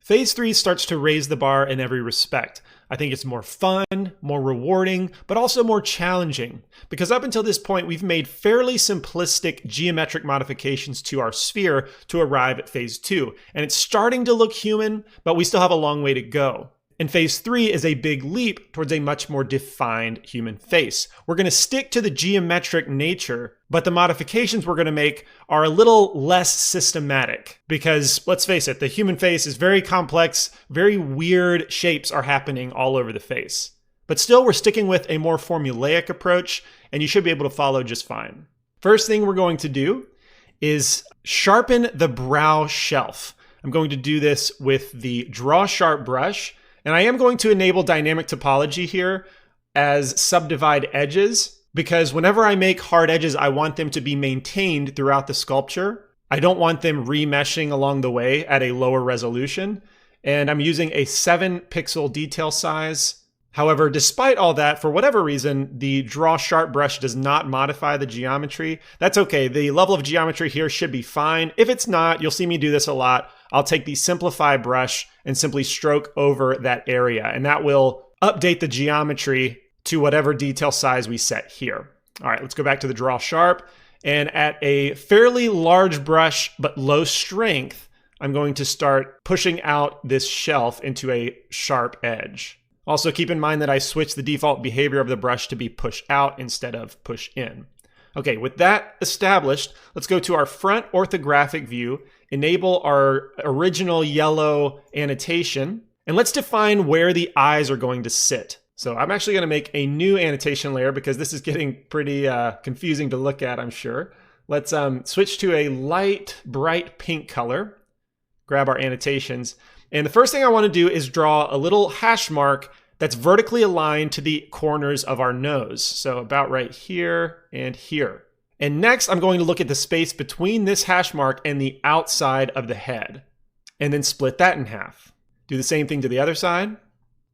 Phase 3 starts to raise the bar in every respect. I think it's more fun, more rewarding, but also more challenging, because up until this point, we've made fairly simplistic geometric modifications to our sphere to arrive at Phase 2, and it's starting to look human, but we still have a long way to go. And Phase 3 is a big leap towards a much more defined human face. We're going to stick to the geometric nature, but the modifications we're going to make are a little less systematic because, let's face it, the human face is very complex, very weird shapes are happening all over the face. But still, we're sticking with a more formulaic approach, and you should be able to follow just fine. First thing we're going to do is sharpen the brow shelf. I'm going to do this with the Draw Sharp brush. And I am going to enable dynamic topology here as subdivide edges, because whenever I make hard edges, I want them to be maintained throughout the sculpture. I don't want them remeshing along the way at a lower resolution. And I'm using a 7 pixel detail size. However, despite all that, for whatever reason, the Draw Sharp brush does not modify the geometry. That's okay. The level of geometry here should be fine. If it's not, you'll see me do this a lot. I'll take the Simplify brush and simply stroke over that area, and that will update the geometry to whatever detail size we set here. All right, let's go back to the Draw Sharp, and at a fairly large brush but low strength, I'm going to start pushing out this shelf into a sharp edge. Also, keep in mind that I switched the default behavior of the brush to be push out instead of push in. Okay, with that established, let's go to our front orthographic view, enable our original yellow annotation, and let's define where the eyes are going to sit. So I'm actually going to make a new annotation layer because this is getting pretty confusing to look at, I'm sure. Let's switch to a light, bright pink color, grab our annotations, and the first thing I want to do is draw a little hash mark that's vertically aligned to the corners of our nose. So about right here and here. And next, I'm going to look at the space between this hash mark and the outside of the head, and then split that in half. Do the same thing to the other side.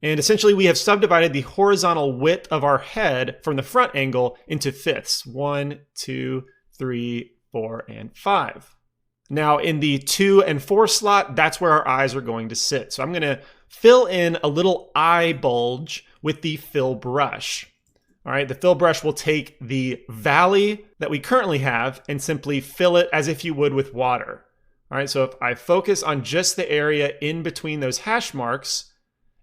And essentially, we have subdivided the horizontal width of our head from the front angle into fifths. 1, 2, 3, 4, and 5. Now, in the 2 and 4 slot, that's where our eyes are going to sit. So I'm going to fill in a little eye bulge with the fill brush. All right, the fill brush will take the valley that we currently have and simply fill it as if you would with water. All right, so if I focus on just the area in between those hash marks,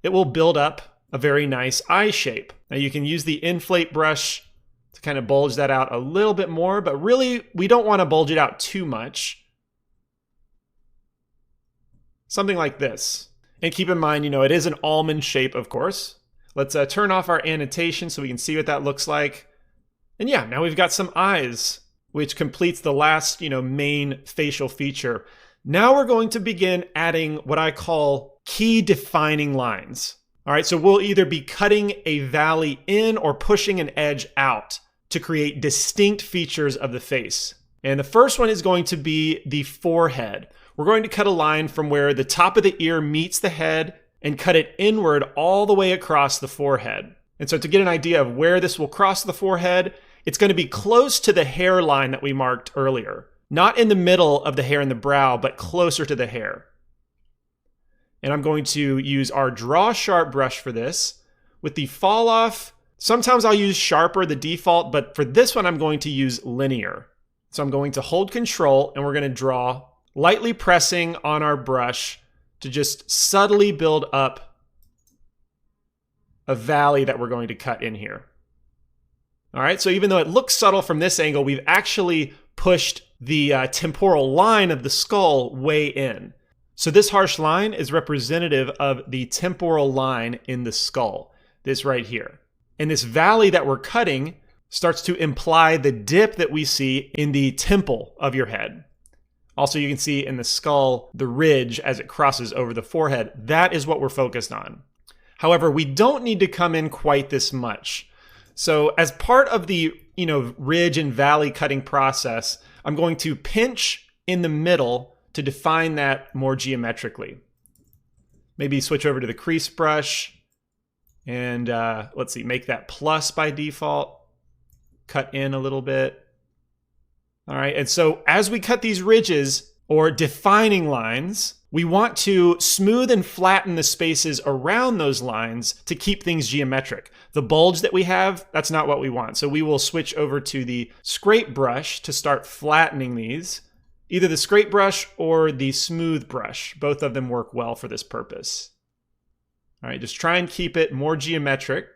it will build up a very nice eye shape. Now you can use the inflate brush to kind of bulge that out a little bit more, but really we don't want to bulge it out too much. Something like this. And keep in mind, it is an almond shape, of course. Let's turn off our annotation so we can see what that looks like. And yeah, now we've got some eyes, which completes the last, main facial feature. Now we're going to begin adding what I call key defining lines. All right, so we'll either be cutting a valley in or pushing an edge out to create distinct features of the face. And the first one is going to be the forehead. We're going to cut a line from where the top of the ear meets the head and cut it inward all the way across the forehead. And so to get an idea of where this will cross the forehead, it's going to be close to the hairline that we marked earlier. Not in the middle of the hair and the brow, but closer to the hair. And I'm going to use our Draw Sharp brush for this. With the fall off, sometimes I'll use sharper, the default, but for this one I'm going to use linear. So I'm going to hold Control and we're going to draw, lightly pressing on our brush to just subtly build up a valley that we're going to cut in here. All right, so even though it looks subtle from this angle, we've actually pushed the temporal line of the skull way in. So this harsh line is representative of the temporal line in the skull, this right here. And this valley that we're cutting starts to imply the dip that we see in the temple of your head. Also, you can see in the skull, the ridge as it crosses over the forehead. That is what we're focused on. However, we don't need to come in quite this much. So as part of the ridge and valley cutting process, I'm going to pinch in the middle to define that more geometrically. Maybe switch over to the crease brush and let's see, make that plus by default. Cut in a little bit. All right, and so as we cut these ridges, or defining lines, we want to smooth and flatten the spaces around those lines to keep things geometric. The bulge that we have, that's not what we want. So we will switch over to the scrape brush to start flattening these. Either the scrape brush or the smooth brush. Both of them work well for this purpose. All right, just try and keep it more geometric.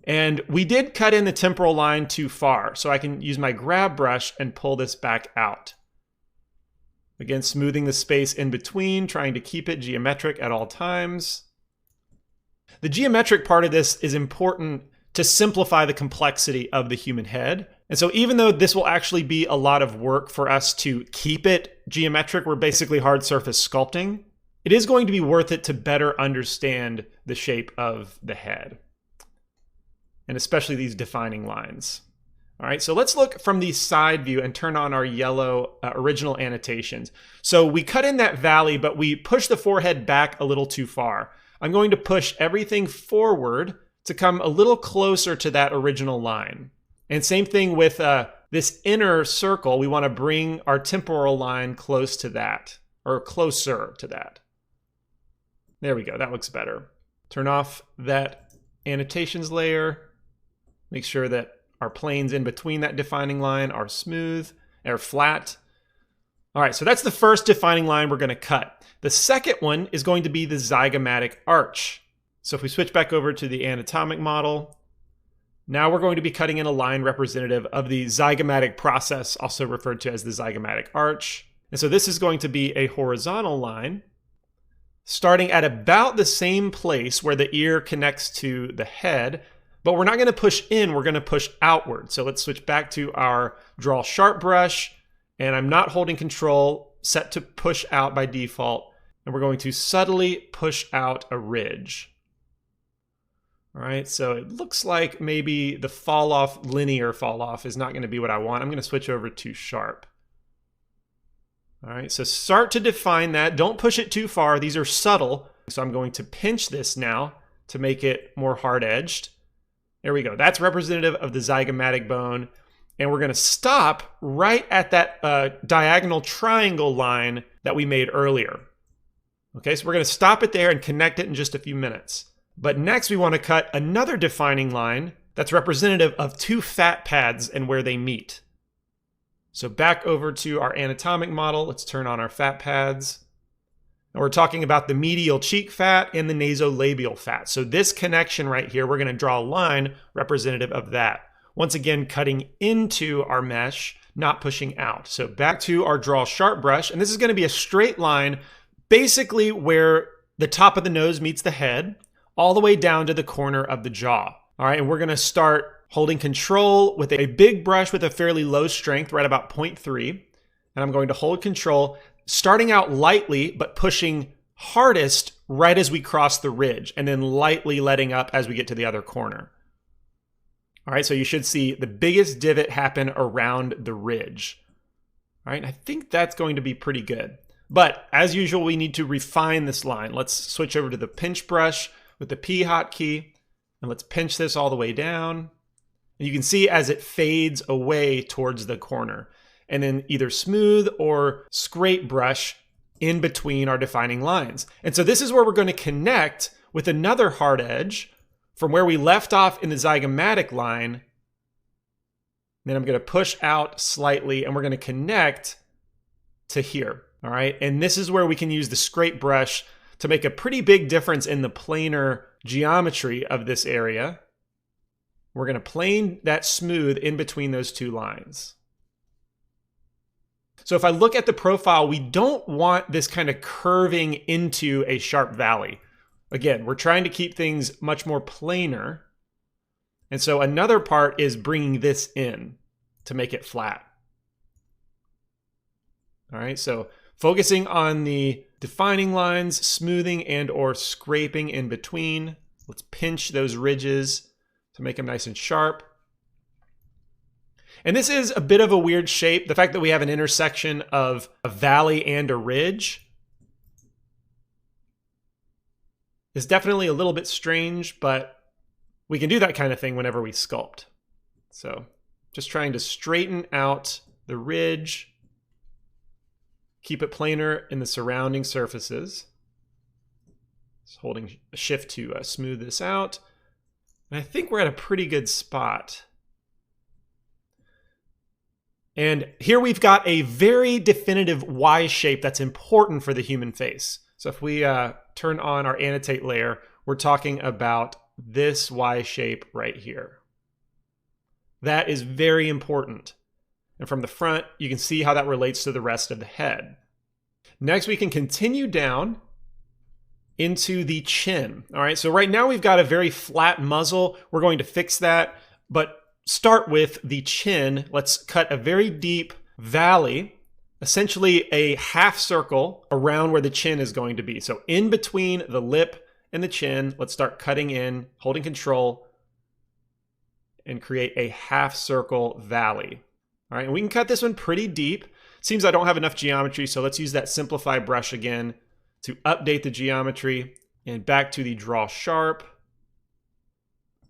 And we did cut in the temporal line too far, so I can use my grab brush and pull this back out. Again, smoothing the space in between, trying to keep it geometric at all times. The geometric part of this is important to simplify the complexity of the human head. And so even though this will actually be a lot of work for us to keep it geometric, we're basically hard surface sculpting, it is going to be worth it to better understand the shape of the head, and especially these defining lines. All right, so let's look from the side view and turn on our yellow original annotations. So we cut in that valley, but we push the forehead back a little too far. I'm going to push everything forward to come a little closer to that original line. And same thing with this inner circle. We want to bring our temporal line close to that, or closer to that. There we go, that looks better. Turn off that annotations layer. Make sure that our planes in between that defining line are smooth, or flat. All right, so that's the first defining line we're going to cut. The second one is going to be the zygomatic arch. So if we switch back over to the anatomic model, now we're going to be cutting in a line representative of the zygomatic process, also referred to as the zygomatic arch. And so this is going to be a horizontal line, starting at about the same place where the ear connects to the head, but we're not going to push in, we're going to push outward. So let's switch back to our draw sharp brush, and I'm not holding control, set to push out by default, and we're going to subtly push out a ridge. All right, so it looks like maybe the fall off, linear fall off is not going to be what I want. I'm going to switch over to sharp. All right, so start to define that. Don't push it too far. These are subtle. So I'm going to pinch this now to make it more hard-edged. There we go. That's representative of the zygomatic bone. And we're going to stop right at that diagonal triangle line that we made earlier. Okay, so we're going to stop it there and connect it in just a few minutes. But next we want to cut another defining line that's representative of two fat pads and where they meet. So back over to our anatomic model, let's turn on our fat pads. And we're talking about the medial cheek fat and the nasolabial fat. So this connection right here, we're going to draw a line representative of that. Once again, cutting into our mesh, not pushing out. So back to our draw sharp brush, and this is going to be a straight line, basically where the top of the nose meets the head, all the way down to the corner of the jaw. All right, and we're going to start holding control with a big brush with a fairly low strength, right about 0.3. And I'm going to hold control, starting out lightly, but pushing hardest right as we cross the ridge, and then lightly letting up as we get to the other corner. All right, so you should see the biggest divot happen around the ridge. All right, I think that's going to be pretty good. But as usual, we need to refine this line. Let's switch over to the pinch brush with the P hotkey, and let's pinch this all the way down. And you can see as it fades away towards the corner. And then either smooth or scrape brush in between our defining lines. And so this is where we're going to connect with another hard edge from where we left off in the zygomatic line. Then I'm going to push out slightly and we're going to connect to here. All right. And this is where we can use the scrape brush to make a pretty big difference in the planar geometry of this area. We're going to plane that smooth in between those two lines. So if I look at the profile, we don't want this kind of curving into a sharp valley. Again, we're trying to keep things much more planar. And so another part is bringing this in to make it flat. All right, so focusing on the defining lines, smoothing and or scraping in between. Let's pinch those ridges to make them nice and sharp. And this is a bit of a weird shape. The fact that we have an intersection of a valley and a ridge is definitely a little bit strange, but we can do that kind of thing whenever we sculpt. So just trying to straighten out the ridge. Keep it planar in the surrounding surfaces. Just holding shift to smooth this out. And I think we're at a pretty good spot. And here we've got a very definitive Y shape that's important for the human face. So if we turn on our annotate layer, we're talking about this Y shape right here. That is very important. And from the front, you can see how that relates to the rest of the head. Next, we can continue down into the chin. All right, so right now we've got a very flat muzzle. We're going to fix that, but start with the chin. Let's cut a very deep valley, essentially a half circle around where the chin is going to be. So in between the lip and the chin, let's start cutting in, holding control, and create a half circle valley. All right, and we can cut this one pretty deep. Seems I don't have enough geometry, so let's use that simplify brush again to update the geometry, and back to the draw sharp.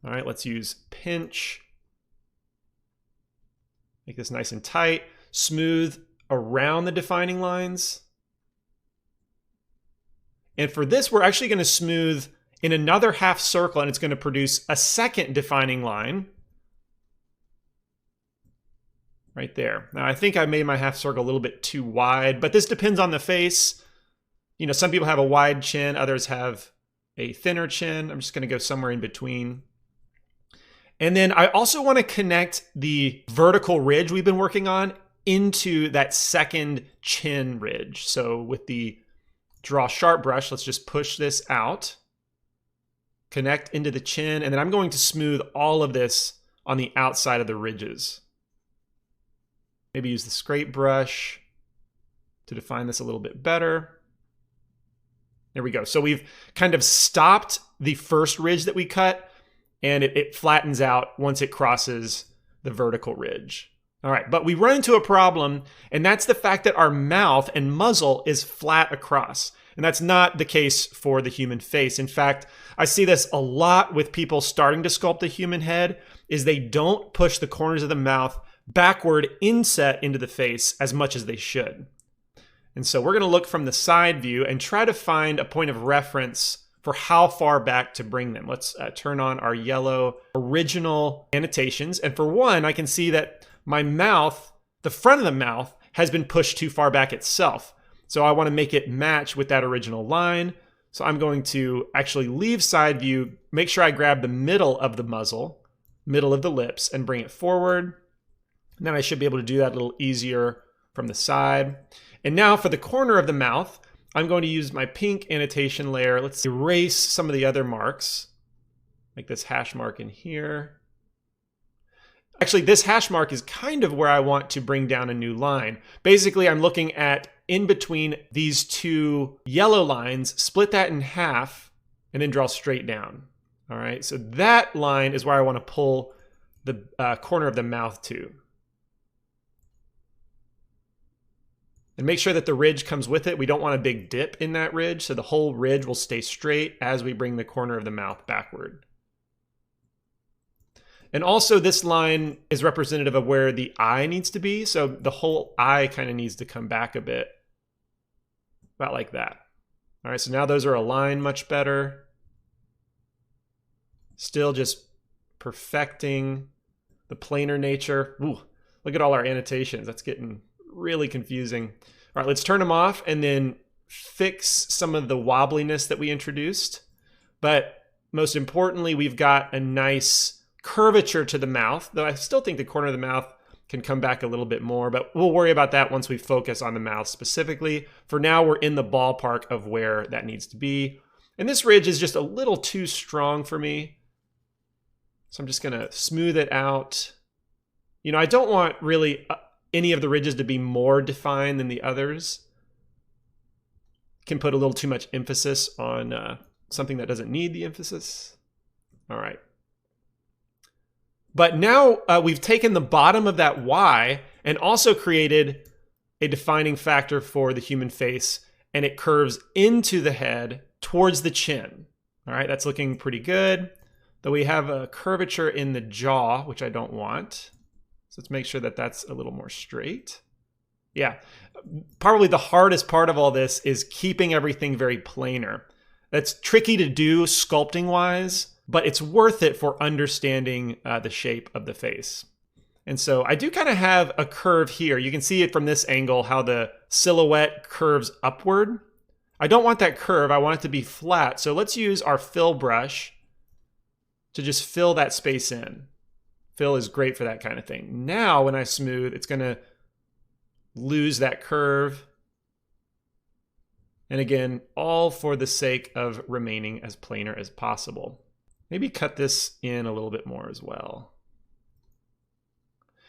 All right, let's use pinch. Make this nice and tight. Smooth around the defining lines. And for this, we're actually going to smooth in another half circle, and it's going to produce a second defining line right there. Now, I think I made my half circle a little bit too wide, but this depends on the face. You know, some people have a wide chin, others have a thinner chin. I'm just going to go somewhere in between. And then I also want to connect the vertical ridge we've been working on into that second chin ridge. So with the draw sharp brush, let's just push this out, connect into the chin, and then I'm going to smooth all of this on the outside of the ridges. Maybe use the scrape brush to define this a little bit better. There we go. So we've kind of stopped the first ridge that we cut, and it flattens out once it crosses the vertical ridge. All right, but we run into a problem, and that's the fact that our mouth and muzzle is flat across. And that's not the case for the human face. In fact, I see this a lot with people starting to sculpt the human head, is they don't push the corners of the mouth backward inset into the face as much as they should. And so we're going to look from the side view and try to find a point of reference for how far back to bring them. Let's turn on our yellow original annotations. And for one, I can see that my mouth, the front of the mouth, has been pushed too far back itself. So I want to make it match with that original line. So I'm going to actually leave side view, make sure I grab the middle of the muzzle, middle of the lips, and bring it forward. And then I should be able to do that a little easier from the side. And now for the corner of the mouth, I'm going to use my pink annotation layer. Let's erase some of the other marks. Make this hash mark in here. Actually, this hash mark is kind of where I want to bring down a new line. Basically, I'm looking at in between these two yellow lines, split that in half, and then draw straight down. All right, so that line is where I want to pull the corner of the mouth to. And make sure that the ridge comes with it. We don't want a big dip in that ridge, so the whole ridge will stay straight as we bring the corner of the mouth backward. And also this line is representative of where the eye needs to be, so the whole eye kind of needs to come back a bit, about like that. All right, so now those are aligned much better. Still just perfecting the planar nature. Ooh, look at all our annotations. That's getting really confusing. All right, let's turn them off and then fix some of the wobbliness that we introduced. But most importantly, we've got a nice curvature to the mouth, though I still think the corner of the mouth can come back a little bit more, but we'll worry about that once we focus on the mouth specifically. For now, we're in the ballpark of where that needs to be. And this ridge is just a little too strong for me. So I'm just gonna smooth it out. You know, I don't want really any of the ridges to be more defined than the others. Can put a little too much emphasis on something that doesn't need the emphasis. All right. But now we've taken the bottom of that Y and also created a defining factor for the human face, and it curves into the head towards the chin. All right, that's looking pretty good. Though we have a curvature in the jaw, which I don't want. So let's make sure that that's a little more straight. Yeah. Probably the hardest part of all this is keeping everything very planar. That's tricky to do sculpting wise, but it's worth it for understanding the shape of the face. And so I do kind of have a curve here. You can see it from this angle, how the silhouette curves upward. I don't want that curve. I want it to be flat. So let's use our fill brush to just fill that space in. Fill is great for that kind of thing. Now, when I smooth, it's going to lose that curve. And again, all for the sake of remaining as planar as possible. Maybe cut this in a little bit more as well.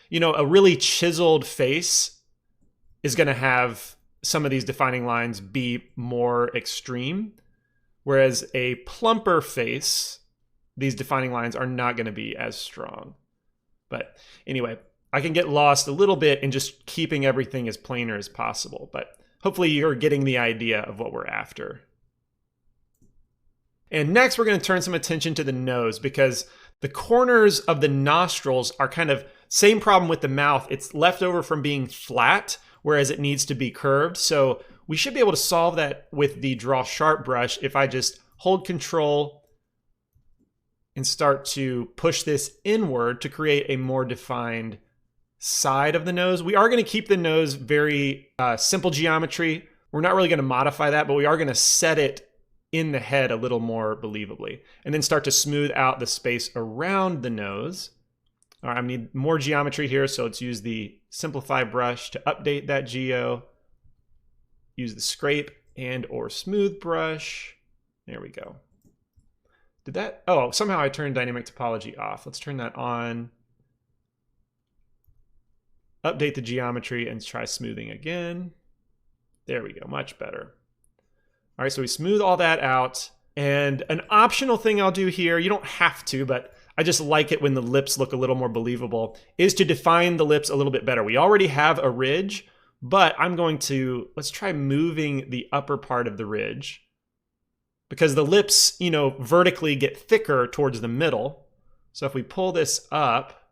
You know, a really chiseled face is going to have some of these defining lines be more extreme, whereas a plumper face, these defining lines are not going to be as strong. But anyway, I can get lost a little bit in just keeping everything as planar as possible, but hopefully you're getting the idea of what we're after. And next, we're going to turn some attention to the nose, because the corners of the nostrils are kind of same problem with the mouth. It's left over from being flat, whereas it needs to be curved. So we should be able to solve that with the Draw Sharp brush if I just hold Control and start to push this inward to create a more defined side of the nose. We are going to keep the nose very simple geometry. We're not really going to modify that, but we are going to set it in the head a little more believably, and then start to smooth out the space around the nose. All right, I need more geometry here, so let's use the Simplify brush to update that geo. Use the Scrape and or Smooth brush. There we go. Did that? Oh, somehow I turned Dynamic Topology off. Let's turn that on. Update the geometry and try smoothing again. There we go, much better. All right, so we smooth all that out. And an optional thing I'll do here, you don't have to, but I just like it when the lips look a little more believable, is to define the lips a little bit better. We already have a ridge, but I'm going to, let's try moving the upper part of the ridge, because the lips, you know, vertically get thicker towards the middle. So if we pull this up,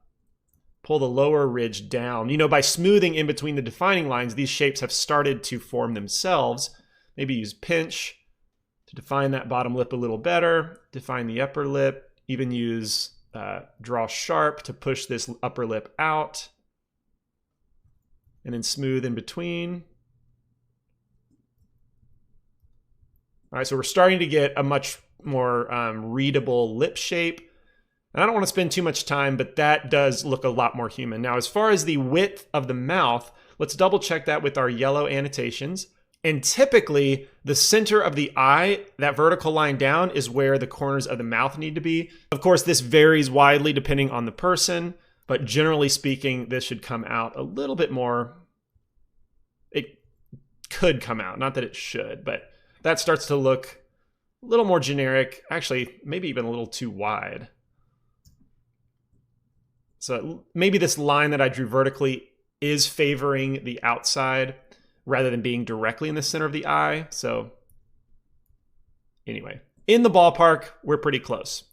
pull the lower ridge down, you know, by smoothing in between the defining lines, these shapes have started to form themselves. Maybe use pinch to define that bottom lip a little better, define the upper lip, even use Draw Sharp to push this upper lip out, and then smooth in between. All right, so we're starting to get a much more readable lip shape. And I don't want to spend too much time, but that does look a lot more human. Now, as far as the width of the mouth, let's double check that with our yellow annotations. And typically, the center of the eye, that vertical line down, is where the corners of the mouth need to be. Of course, this varies widely depending on the person, but generally speaking, this should come out a little bit more. It could come out, not that it should, but that starts to look a little more generic, actually, maybe even a little too wide. So maybe this line that I drew vertically is favoring the outside rather than being directly in the center of the eye. So anyway, in the ballpark, we're pretty close.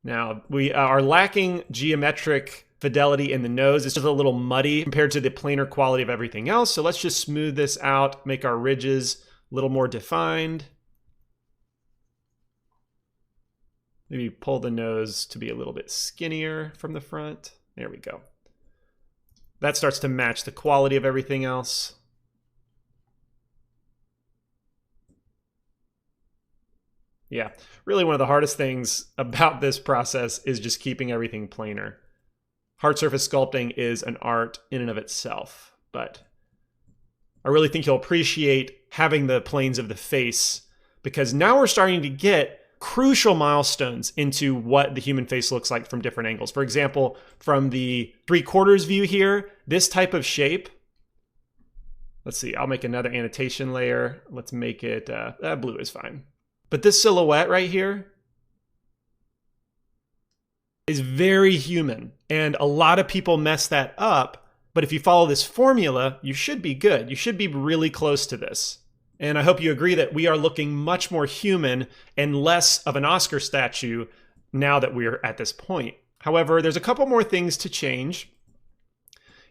Now, we are lacking geometric fidelity in the nose. It's just a little muddy compared to the planar quality of everything else. So let's just smooth this out, make our ridges a little more defined. Maybe pull the nose to be a little bit skinnier from the front. There we go. That starts to match the quality of everything else. Yeah, really one of the hardest things about this process is just keeping everything planar. Hard surface sculpting is an art in and of itself, but I really think you'll appreciate having the planes of the face, because now we're starting to get crucial milestones into what the human face looks like from different angles. For example, from the 3/4 view here, this type of shape, let's see, I'll make another annotation layer. Let's make it, blue is fine. But this silhouette right here is very human, and a lot of people mess that up. But if you follow this formula, you should be good. You should be really close to this. And I hope you agree that we are looking much more human and less of an Oscar statue now that we're at this point. However, there's a couple more things to change.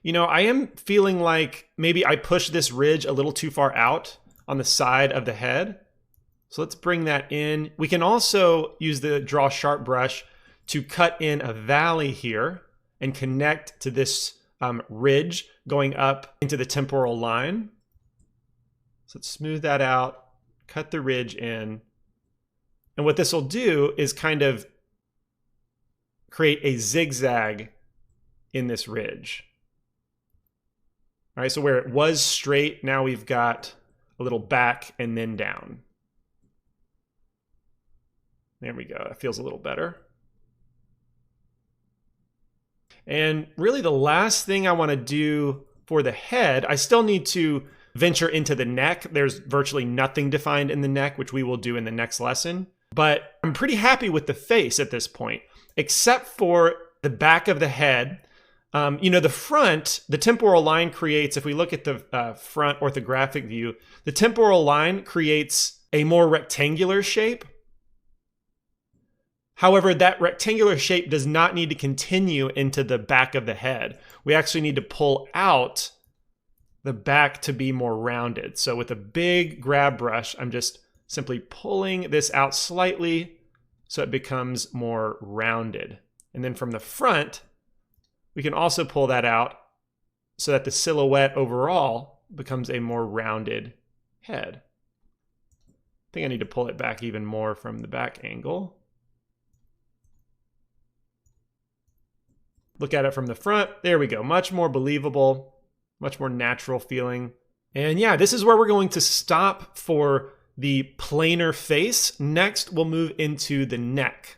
You know, I am feeling like maybe I pushed this ridge a little too far out on the side of the head. So let's bring that in. We can also use the draw sharp brush to cut in a valley here and connect to this ridge going up into the temporal line. So let's smooth that out, cut the ridge in. And what this will do is kind of create a zigzag in this ridge. All right, so where it was straight, now we've got a little back and then down. There we go, that feels a little better. And really the last thing I want to do for the head, I still need to venture into the neck. There's virtually nothing defined in the neck, which we will do in the next lesson. But I'm pretty happy with the face at this point, except for the back of the head. You know, the front, the temporal line creates, if we look at the front orthographic view, the temporal line creates a more rectangular shape. However, that rectangular shape does not need to continue into the back of the head. We actually need to pull out the back to be more rounded. So with a big grab brush, I'm just simply pulling this out slightly so it becomes more rounded. And then from the front, we can also pull that out so that the silhouette overall becomes a more rounded head. I think I need to pull it back even more from the back angle. Look at it from the front. There we go. Much more believable, much more natural feeling. And yeah, this is where we're going to stop for the planar face. Next, we'll move into the neck.